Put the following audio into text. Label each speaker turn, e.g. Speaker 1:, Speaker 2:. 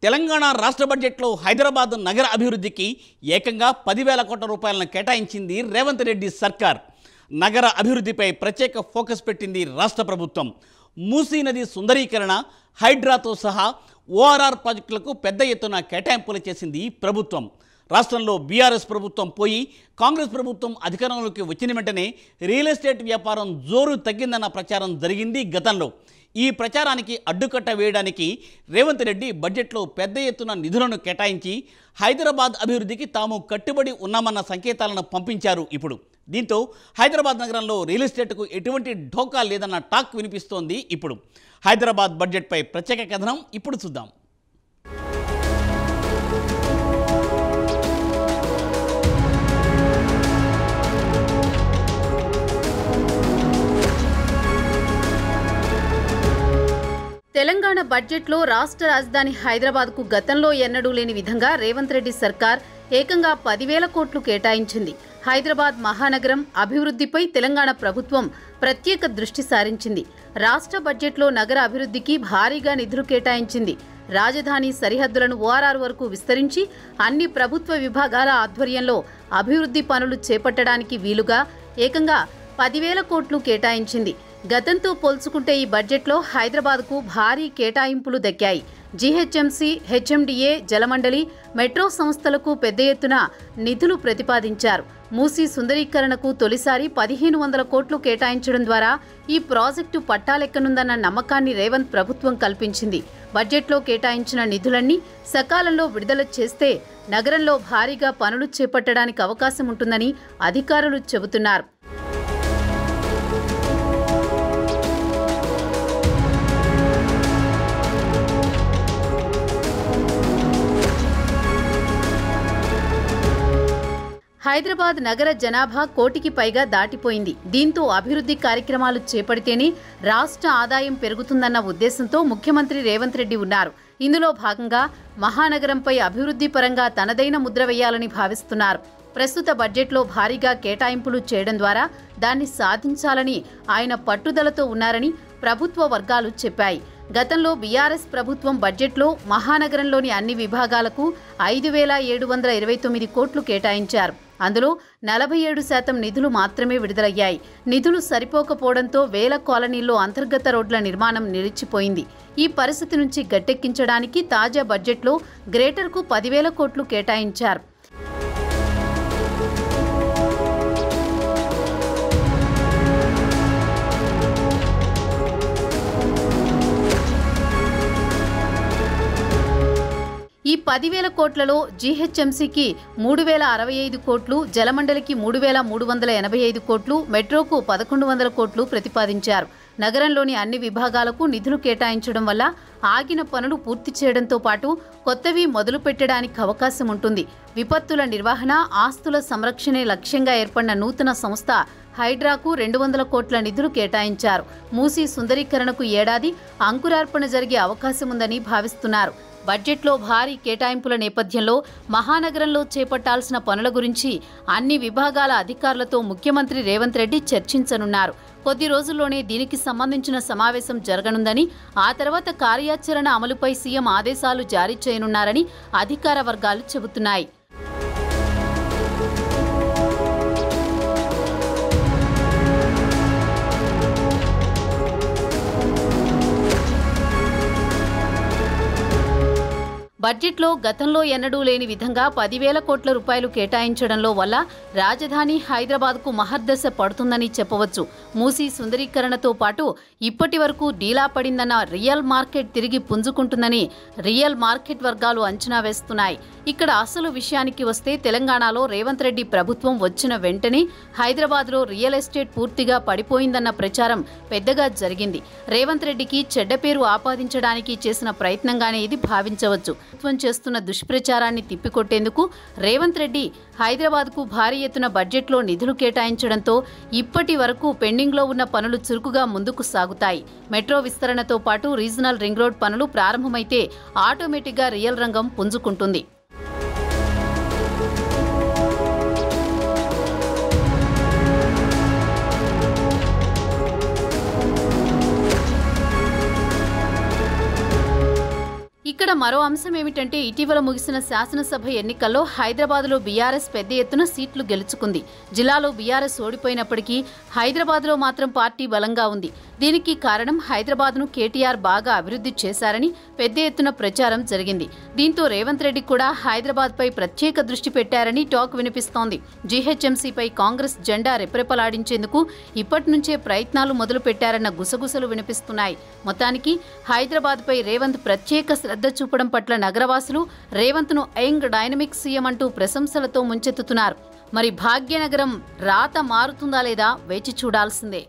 Speaker 1: తెలంగాణ రాష్ట్ర బడ్జెట్లో హైదరాబాద్ నగర అభివృద్ధికి ఏకంగా 10,000 కోట్ల రూపాయలను కేటాయించింది రేవంత్ రెడ్డి సర్కార్. నగర అభివృద్ధిపై ప్రత్యేక ఫోకస్ పెట్టింది రాష్ట్ర ప్రభుత్వం. మూసీ నది సుందరీకరణ, హైడ్రాతో సహా ఓఆర్ఆర్ ప్రాజెక్టులకు పెద్ద ఎత్తున కేటాయింపులు చేసింది ప్రభుత్వం. రాష్ట్రంలో బీఆర్ఎస్ ప్రభుత్వం పోయి కాంగ్రెస్ ప్రభుత్వం అధికారంలోకి వచ్చిన వెంటనే రియల్ ఎస్టేట్ వ్యాపారం జోరు తగ్గిందన్న ప్రచారం జరిగింది గతంలో. ఈ ప్రచారానికి అడ్డుకట్ట వేయడానికి రేవంత్ రెడ్డి బడ్జెట్లో పెద్ద ఎత్తున నిధులను కేటాయించి హైదరాబాద్ అభివృద్ధికి తాము కట్టుబడి ఉన్నామన్న సంకేతాలను పంపించారు. ఇప్పుడు దీంతో హైదరాబాద్ నగరంలో రియల్ ఎస్టేట్కు ఎటువంటి ఢోకా లేదన్న టాక్ వినిపిస్తోంది. ఇప్పుడు హైదరాబాద్ బడ్జెట్పై ప్రత్యేక కథనం ఇప్పుడు చూద్దాం.
Speaker 2: తెలంగాణ బడ్జెట్లో రాష్ట్ర రాజధాని హైదరాబాద్కు గతంలో ఎన్నడూ లేని విధంగా రేవంత్ రెడ్డి సర్కార్ ఏకంగా 10,000 కోట్లు కేటాయించింది. హైదరాబాద్ మహానగరం అభివృద్ధిపై తెలంగాణ ప్రభుత్వం ప్రత్యేక దృష్టి సారించింది. రాష్ట్ర బడ్జెట్లో నగర అభివృద్ధికి భారీగా నిధులు కేటాయించింది. రాజధాని సరిహద్దులను ఓఆర్ఆర్ వరకు విస్తరించి అన్ని ప్రభుత్వ విభాగాల ఆధ్వర్యంలో అభివృద్ధి పనులు చేపట్టడానికి వీలుగా ఏకంగా 10,000 కోట్లు కేటాయించింది. గతంతో పోల్చుకుంటే ఈ బడ్జెట్లో హైదరాబాద్కు భారీ కేటాయింపులు దక్కాయి. జీహెచ్ఎంసీ, హెచ్ఎండిఏ, జలమండలి, మెట్రో సంస్థలకు పెద్ద ఎత్తున నిధులు ప్రతిపాదించారు. మూసీ సుందరీకరణకు తొలిసారి 1,500 కోట్లు కేటాయించడం ద్వారా ఈ ప్రాజెక్టు పట్టాలెక్కనుందన్న నమ్మకాన్ని రేవంత్ ప్రభుత్వం కల్పించింది. బడ్జెట్లో కేటాయించిన నిధులన్నీ సకాలంలో విడుదల చేస్తే నగరంలో భారీగా పనులు చేపట్టడానికి అవకాశం ఉంటుందని అధికారులు చెబుతున్నారు. హైదరాబాద్ నగర జనాభా 1 కోటికి పైగా దాటిపోయింది. దీంతో అభివృద్ధి కార్యక్రమాలు చేపడితేనే రాష్ట్ర ఆదాయం పెరుగుతుందన్న ఉద్దేశంతో ముఖ్యమంత్రి రేవంత్ రెడ్డి ఉన్నారు. ఇందులో భాగంగా మహానగరంపై అభివృద్ధి పరంగా తనదైన ముద్ర వేయాలని భావిస్తున్నారు. ప్రస్తుత బడ్జెట్లో భారీగా కేటాయింపులు చేయడం ద్వారా దాన్ని సాధించాలని ఆయన పట్టుదలతో ఉన్నారని ప్రభుత్వ వర్గాలు చెప్పాయి. గతంలో బీఆర్ఎస్ ప్రభుత్వం బడ్జెట్లో మహానగరంలోని అన్ని విభాగాలకు 5,729 కోట్లు కేటాయించారు. అందులో 47% నిధులు మాత్రమే విడుదలయ్యాయి. నిధులు సరిపోకపోవడంతో వేల కాలనీల్లో అంతర్గత రోడ్ల నిర్మాణం నిలిచిపోయింది. ఈ పరిస్థితి నుంచి గట్టెక్కించడానికి తాజా బడ్జెట్లో గ్రేటర్కు 10,000 కోట్లు కేటాయించారు. ఈ 10,000 కోట్లలో జీహెచ్ఎంసీకి 3,065 కోట్లు, జలమండలికి 3,385 కోట్లు, మెట్రోకు 1,100 కోట్లు ప్రతిపాదించారు. నగరంలోని అన్ని విభాగాలకు నిధులు కేటాయించడం వల్ల ఆగిన పనులు పూర్తి చేయడంతో పాటు కొత్తవి మొదలు పెట్టడానికి అవకాశం ఉంటుంది. విపత్తుల నిర్వహణ, ఆస్తుల సంరక్షణే లక్ష్యంగా ఏర్పడిన నూతన సంస్థ హైడ్రాకు 200 కోట్ల నిధులు కేటాయించారు. మూసీ సుందరీకరణకు ఏడాది అంకురార్పణ జరిగే అవకాశం ఉందని భావిస్తున్నారు. బడ్జెట్లో భారీ కేటాయింపుల నేపథ్యంలో మహానగరంలో చేపట్టాల్సిన పనుల గురించి అన్ని విభాగాల అధికారులతో ముఖ్యమంత్రి రేవంత్ రెడ్డి చర్చించనున్నారు. కొద్ది రోజుల్లోనే దీనికి సంబంధించిన సమావేశం జరగనుందని, ఆ తర్వాత కార్యాచరణ అమలుపై సీఎం ఆదేశాలు జారీ చేయనున్నారని అధికార వర్గాలు చెబుతున్నాయి. బడ్జెట్లో గతంలో ఎన్నడూ లేని విధంగా 10,000 కోట్ల రూపాయలు కేటాయించడంలో వల్ల రాజధాని హైదరాబాద్కు మహర్దశ పడుతుందని చెప్పవచ్చు. మూసీ సుందరీకరణతో పాటు ఇప్పటి వరకు డీలా పడిందన్న రియల్ మార్కెట్ తిరిగి పుంజుకుంటుందని రియల్ మార్కెట్ వర్గాలు అంచనా వేస్తున్నాయి. ఇక్కడ అసలు విషయానికి వస్తే తెలంగాణలో రేవంత్ రెడ్డి ప్రభుత్వం వచ్చిన వెంటనే హైదరాబాద్లో రియల్ ఎస్టేట్ పూర్తిగా పడిపోయిందన్న ప్రచారం పెద్దగా జరిగింది. రేవంత్ రెడ్డికి చెడ్డ పేరు ఆపాదించడానికి చేసిన ప్రయత్నంగానే ఇది భావించవచ్చు. ప్రభుత్వం చేస్తున్న దుష్ప్రచారాన్ని తిప్పికొట్టేందుకు రేవంత్ రెడ్డి హైదరాబాద్కు భారీ ఎత్తున బడ్జెట్లో నిధులు కేటాయించడంతో ఇప్పటి వరకు పెండింగ్లో ఉన్న పనులు చురుకుగా ముందుకు సాగుతాయి. మెట్రో విస్తరణతో పాటు రీజనల్ రింగ్ రోడ్ పనులు ప్రారంభమైతే ఆటోమేటిక్గా రియల్ రంగం పుంజుకుంటుంది. ఇక్కడ మరో అంశం ఏమిటంటే ఇటీవల ముగిసిన శాసనసభ ఎన్నికల్లో హైదరాబాద్లో బీఆర్ఎస్ పెద్ద ఎత్తున సీట్లు గెలుచుకుంది. జిల్లాలో బీఆర్ఎస్ ఓడిపోయినప్పటికీ హైదరాబాద్లో మాత్రం పార్టీ బలంగా ఉంది. దీనికి కారణం హైదరాబాద్ను కేటీఆర్ బాగా అభివృద్ధి చేశారని పెద్ద ఎత్తున ప్రచారం జరిగింది. దీంతో రేవంత్ రెడ్డి కూడా హైదరాబాద్పై ప్రత్యేక దృష్టి పెట్టారని టాక్ వినిపిస్తోంది. జీహెచ్ఎంసీపై కాంగ్రెస్ జెండా రెపరెపలాడించేందుకు ఇప్పటి నుంచే ప్రయత్నాలు మొదలు పెట్టారన్న గుసగుసలు వినిపిస్తున్నాయి. మొత్తానికి హైదరాబాద్పై రేవంత్ ప్రత్యేక శ్రద్ధ చూపడం పట్ల నగరవాసులు రేవంత్ను యంగ్ డైనమిక్ సీఎం అంటూ ప్రశంసలతో ముంచెత్తుతున్నారు. మరి భాగ్యనగరం రాత మారుతుందా లేదా వేచి చూడాల్సిందే.